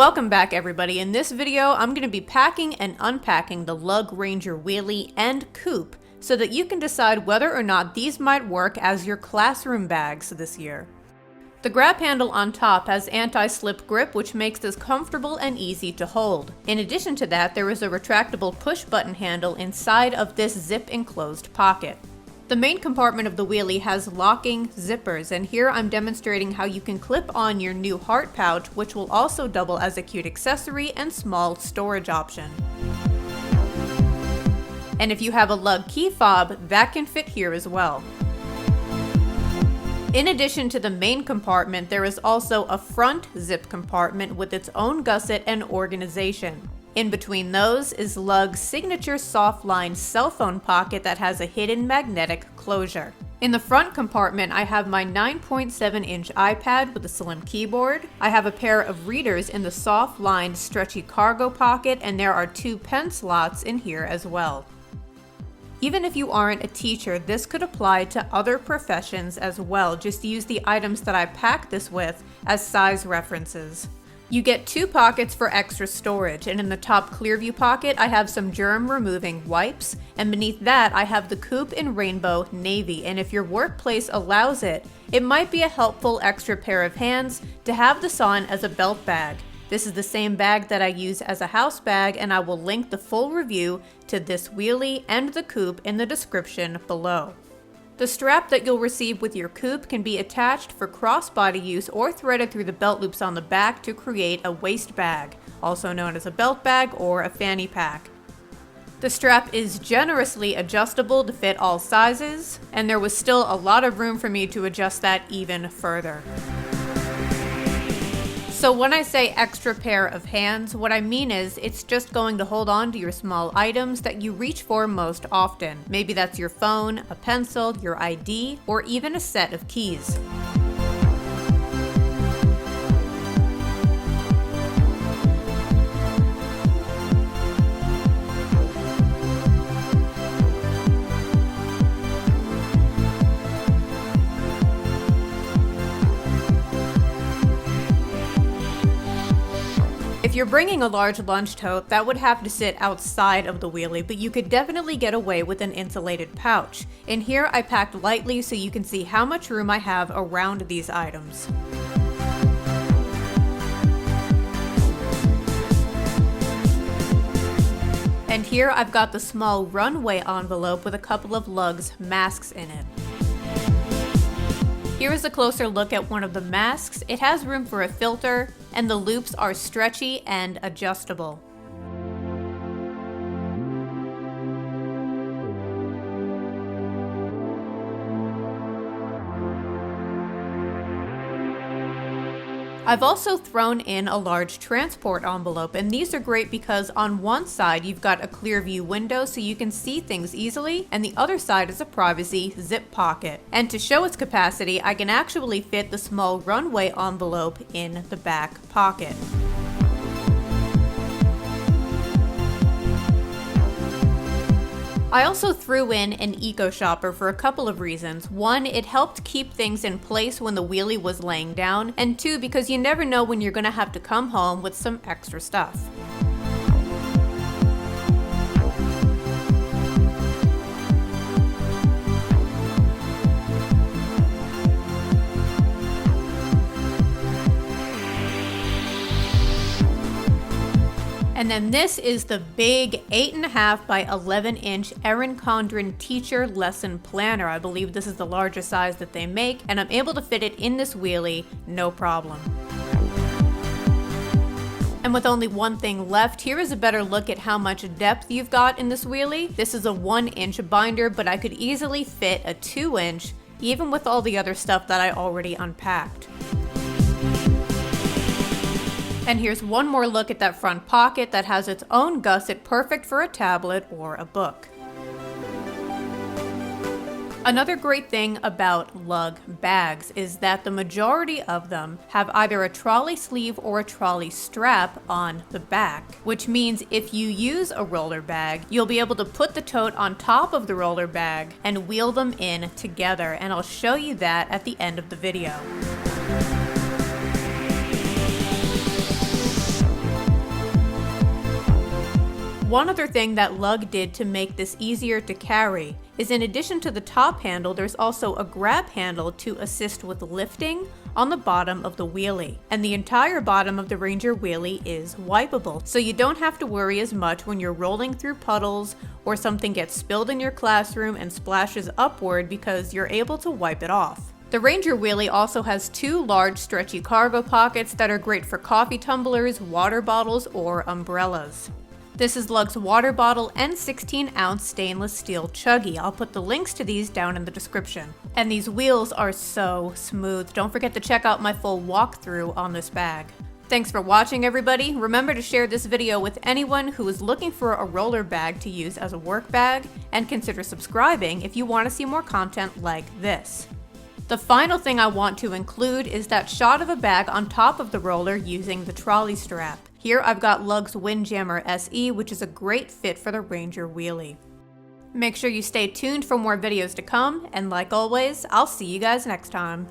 Welcome back everybody. In this video, I'm going to be packing and unpacking the Lug Ranger Wheelie and Coupe so that you can decide whether or not these might work as your classroom bags this year. The grab handle on top has anti-slip grip, which makes this comfortable and easy to hold. In addition to that, there is a retractable push button handle inside of this zip enclosed pocket. The main compartment of the wheelie has locking zippers, and here I'm demonstrating how you can clip on your new heart pouch, which will also double as a cute accessory and small storage option. And if you have a lug key fob, that can fit here as well. In addition to the main compartment, there is also a front zip compartment with its own gusset and organization. In between those is Lug's signature softline cell phone pocket that has a hidden magnetic closure. In the front compartment, I have my 9.7-inch iPad with a slim keyboard. I have a pair of readers in the soft-lined stretchy cargo pocket, and there are 2 pen slots in here as well. Even if you aren't a teacher, this could apply to other professions as well. Just use the items that I packed this with as size references. You get 2 pockets for extra storage, and in the top clear view pocket I have some germ removing wipes, and beneath that I have the Coupe in rainbow navy, and if your workplace allows it, it might be a helpful extra pair of hands to have this on as a belt bag. This is the same bag that I use as a house bag, and I will link the full review to this wheelie and the Coupe in the description below. The strap that you'll receive with your Coupe can be attached for crossbody use or threaded through the belt loops on the back to create a waist bag, also known as a belt bag or a fanny pack. The strap is generously adjustable to fit all sizes, and there was still a lot of room for me to adjust that even further. So when I say extra pair of hands, what I mean is it's just going to hold on to your small items that you reach for most often. Maybe that's your phone, a pencil, your ID, or even a set of keys. If you're bringing a large lunch tote, that would have to sit outside of the wheelie, but you could definitely get away with an insulated pouch. In here I packed lightly so you can see how much room I have around these items. And here I've got the small runway envelope with a couple of Lug's masks in it. Here is a closer look at one of the masks. It has room for a filter, and the loops are stretchy and adjustable. I've also thrown in a large transport envelope, and these are great because on one side you've got a clear view window so you can see things easily, and the other side is a privacy zip pocket. And to show its capacity, I can actually fit the small runway envelope in the back pocket. I also threw in an eco shopper for a couple of reasons. 1, it helped keep things in place when the wheelie was laying down, and 2, because you never know when you're gonna have to come home with some extra stuff. And then this is the big 8.5 by 11-inch Erin Condren teacher lesson planner. I believe this is the largest size that they make, and I'm able to fit it in this wheelie, no problem. And with only one thing left, here is a better look at how much depth you've got in this wheelie. This is a 1-inch binder, but I could easily fit a 2-inch, even with all the other stuff that I already unpacked. And here's one more look at that front pocket that has its own gusset, perfect for a tablet or a book. Another great thing about Lug bags is that the majority of them have either a trolley sleeve or a trolley strap on the back, which means if you use a roller bag, you'll be able to put the tote on top of the roller bag and wheel them in together, and I'll show you that at the end of the video. One other thing that Lug did to make this easier to carry is, in addition to the top handle, there's also a grab handle to assist with lifting on the bottom of the wheelie. And the entire bottom of the Ranger Wheelie is wipeable, so you don't have to worry as much when you're rolling through puddles or something gets spilled in your classroom and splashes upward, because you're able to wipe it off. The Ranger Wheelie also has 2 large stretchy cargo pockets that are great for coffee tumblers, water bottles, or umbrellas. This is Lug's water bottle and 16-ounce stainless steel chuggy. I'll put the links to these down in the description. And these wheels are so smooth. Don't forget to check out my full walkthrough on this bag. Thanks for watching, everybody. Remember to share this video with anyone who is looking for a roller bag to use as a work bag, and consider subscribing if you want to see more content like this. The final thing I want to include is that shot of a bag on top of the roller using the trolley strap. Here I've got Lug's Windjammer SE, which is a great fit for the Ranger Wheelie. Make sure you stay tuned for more videos to come, and like always, I'll see you guys next time.